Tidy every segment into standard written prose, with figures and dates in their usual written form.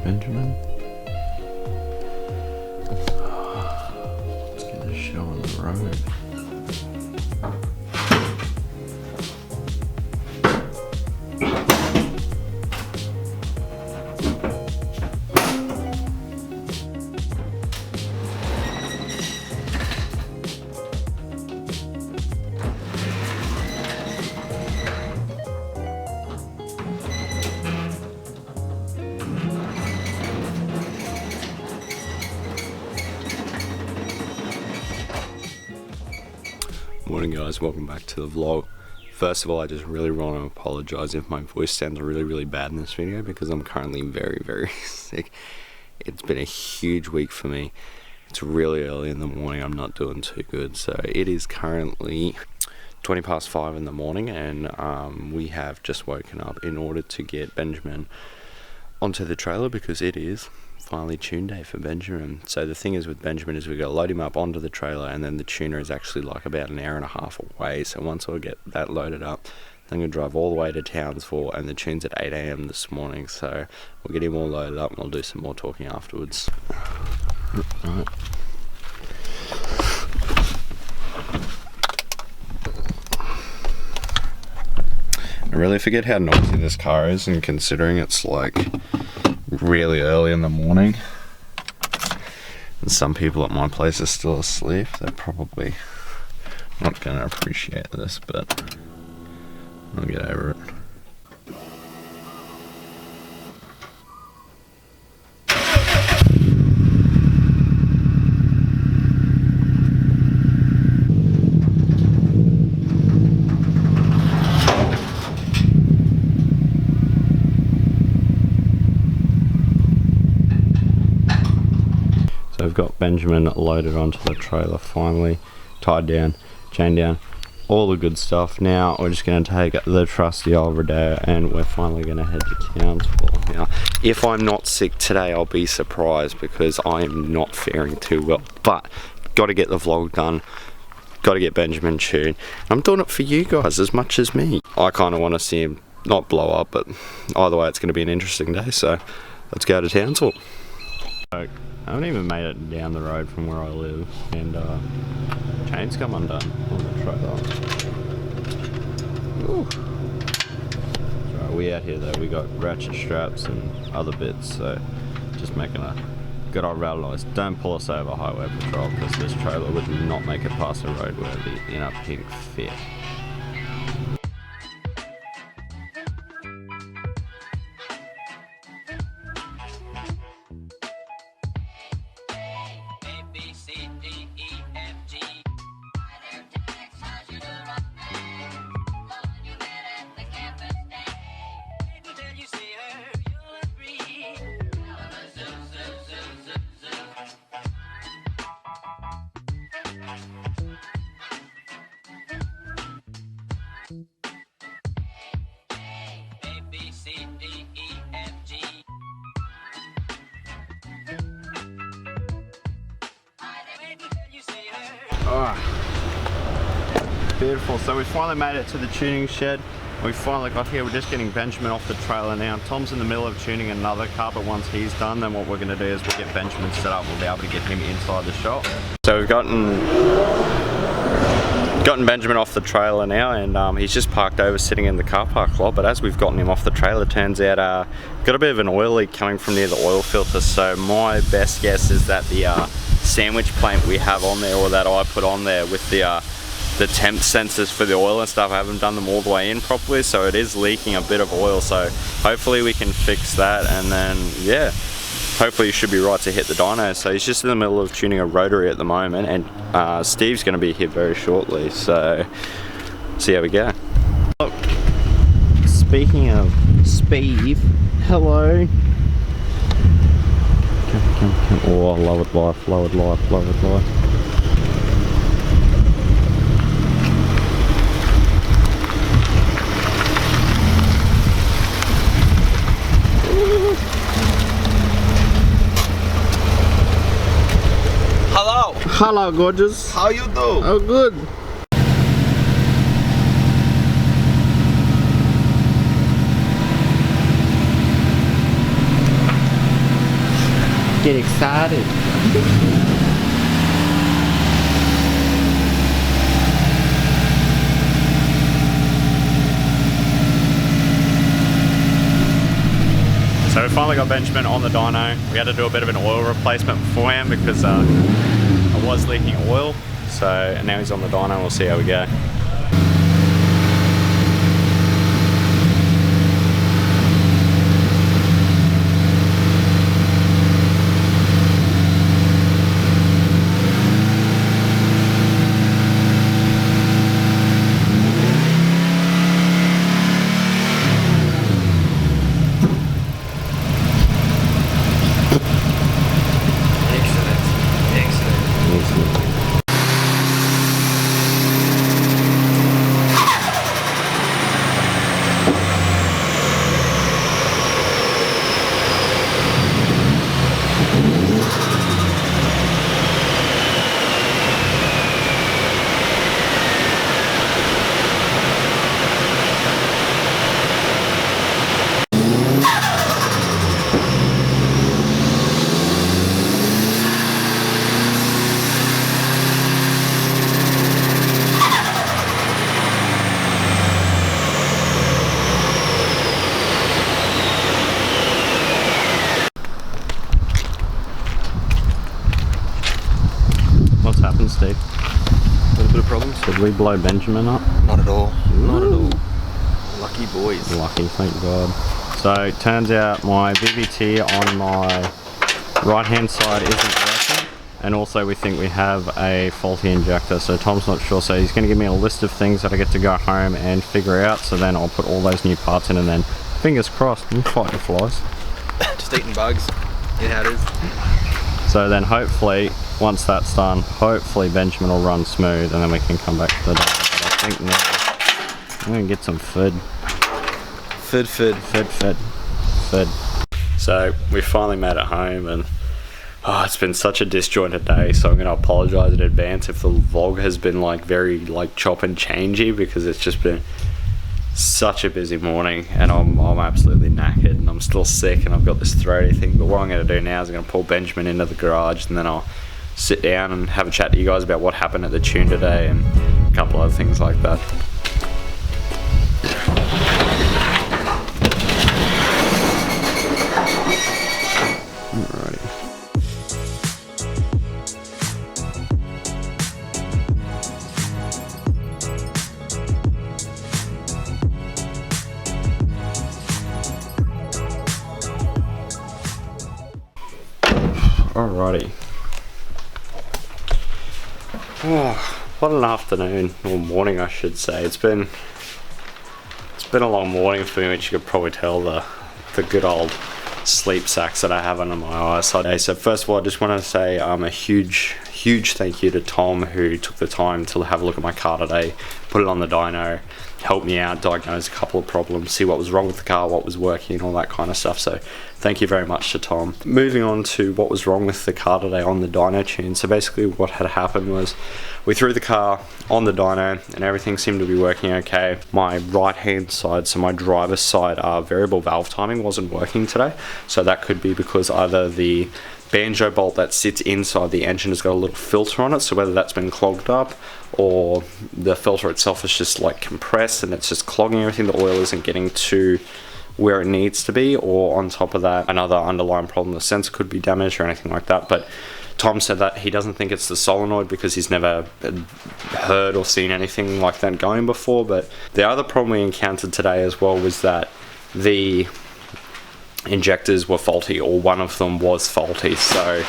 Benjamin. Let's get this show on the road. Morning guys, welcome back to the vlog. First of all, I just really want to apologize if my voice sounds really bad in this video because I'm currently very sick. It's been a huge week for me. It's really early in the morning, I'm not doing too good. So it is currently 20 past 5 in the morning and we have just woken up in order to get Benjamin onto the trailer because it is finally tune day for Benjamin. So the thing is with Benjamin is we got to load him up onto the trailer and then the tuner is actually like about an hour and a half away. So once I get that loaded up, I'm going to drive all the way to Townsville and the tune's at 8 AM this morning. So we'll get him all loaded up and we'll do some more talking afterwards. Right. I really forget how noisy this car is, and considering it's like really early in the morning and some people at my place are still asleep, they're probably not going to appreciate this, but I'll get over it. So I've got Benjamin loaded onto the trailer finally, tied down, chained down, all the good stuff. Now we're just going to take the trusty old Rodeo and we're finally going to head to Townsville. Now, if I'm not sick today, I'll be surprised because I am not faring too well. But got to get the vlog done, got to get Benjamin tuned. I'm doing it for you guys as much as me. I kind of want to see him not blow up, but either way, it's going to be an interesting day. So let's go to Townsville. I haven't even made it down the road from where I live and chains come undone on the trailer. Ooh. Right, we out here though, we got ratchet straps and other bits, so just making a good old rattle noise. Don't pull us over, highway patrol, because this trailer would not make it past the roadworthy in a pink fit. Beautiful. So we finally made it to the tuning shed. We finally got here. We're just getting Benjamin off the trailer now. Tom's in the middle of tuning another car, but once he's done, then what we're going to do is we'll get Benjamin set up. We'll be able to get him inside the shop. So we've gotten Benjamin off the trailer now, and he's just parked over sitting in the car park lot. But as we've gotten him off the trailer, turns out got a bit of an oil leak coming from near the oil filter. So my best guess is that the sandwich plant we have on there, or that I put on there with the temp sensors for the oil and stuff, I haven't done them all the way in properly, so it is leaking a bit of oil. So hopefully we can fix that, and then yeah, hopefully you should be right to hit the dyno. So he's just in the middle of tuning a rotary at the moment, and Steve's going to be here very shortly, so see how we go. Look, speaking of Steve, hello. Come. Oh, I love it life, love it life, love it life. Hello. Hello, gorgeous. How you do? Oh, good. Get excited. So we finally got Benjamin on the dyno. We had to do a bit of an oil replacement beforehand because I was leaking oil. So, and now he's on the dyno, we'll see how we go. What's happened, Steve? A little bit of problems. Did we blow Benjamin up? Not at all. Ooh. Not at all. Lucky boys. Lucky, thank God. So it turns out my VVT on my right hand side isn't working, and also we think we have a faulty injector, so Tom's not sure, so he's going to give me a list of things that I get to go home and figure out, so then I'll put all those new parts in, and then fingers crossed, I'm fighting the flies. Just eating bugs. You know how it is. So then hopefully, once that's done, hopefully Benjamin will run smooth, and then we can come back to the day. But I think now I'm going to get some food. Food. So we finally made it home, and it's been such a disjointed day, so I'm going to apologise in advance if the vlog has been like very like chop and changey, because it's just been such a busy morning, and I'm absolutely knackered, and I'm still sick, and I've got this throaty thing. But what I'm going to do now is I'm going to pull Benjamin into the garage, and then I'll sit down and have a chat to you guys about what happened at the tune today and a couple other things like that. Alrighty. Oh, what an afternoon, or morning I should say. It's been a long morning for me, which you could probably tell the good old sleep sacs that I have under my eyes today. So first of all, I just want to say a huge thank you to Tom, who took the time to have a look at my car today, put it on the dyno, help me out, diagnose a couple of problems, see what was wrong with the car, what was working, all that kind of stuff. So thank you very much to Tom. Moving on to what was wrong with the car today on the dyno tune. So basically what had happened was we threw the car on the dyno and everything seemed to be working okay. My right hand side, so my driver's side, variable valve timing wasn't working today. So that could be because either the banjo bolt that sits inside the engine has got a little filter on it, so whether that's been clogged up or the filter itself is just like compressed and it's just clogging everything, the oil isn't getting to where it needs to be, or on top of that another underlying problem, the sensor could be damaged or anything like that. But Tom said that he doesn't think it's the solenoid because he's never heard or seen anything like that going before. But the other problem we encountered today as well was that the injectors were faulty, or one of them was faulty. So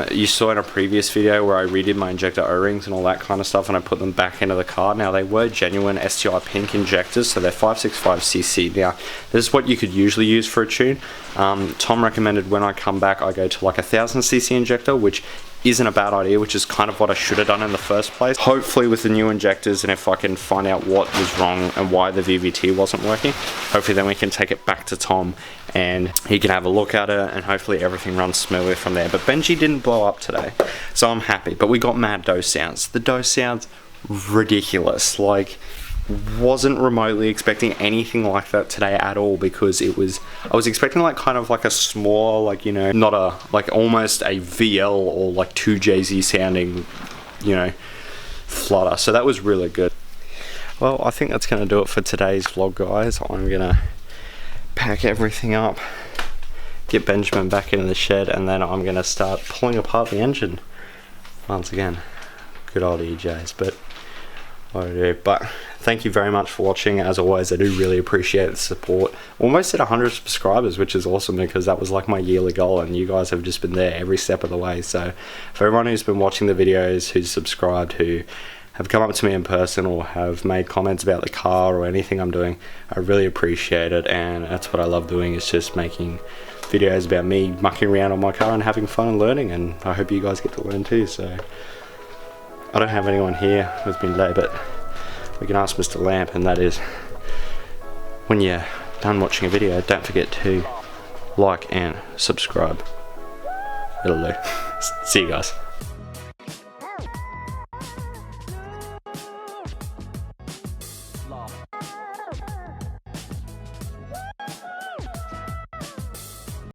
you saw in a previous video where I redid my injector O-rings and all that kind of stuff, and I put them back into the car. Now they were genuine STI pink injectors, so they're 565cc. Now this is what you could usually use for a tune. Tom recommended when I come back I go to like 1000cc injector, which isn't a bad idea, which is kind of what I should have done in the first place. Hopefully with the new injectors, and if I can find out what was wrong and why the VVT wasn't working, hopefully then we can take it back to Tom and he can have a look at it, and hopefully everything runs smoothly from there. But Benji didn't blow up today, so I'm happy. But we got mad dose sounds. The dose sounds ridiculous. Like, wasn't remotely expecting anything like that today at all, because I was expecting like kind of like a small, like, you know, not a, like almost a VL or like 2JZ sounding, you know, flutter. So that was really good. Well, I think that's going to do it for today's vlog, guys. I'm going to pack everything up, get Benjamin back into the shed, and then I'm going to start pulling apart the engine once again. Good old EJs, but what to do. But thank you very much for watching. As always, I do really appreciate the support. Almost at 100 subscribers, which is awesome, because that was like my yearly goal, and you guys have just been there every step of the way. So for everyone who's been watching the videos, who's subscribed, who have come up to me in person or have made comments about the car or anything I'm doing, I really appreciate it. And that's what I love doing, is just making videos about me mucking around on my car and having fun and learning, and I hope you guys get to learn too. So I don't have anyone here with me today, but we can ask Mr. Lamp, and that is, when you're done watching a video, don't forget to like and subscribe. It'll do. See you guys.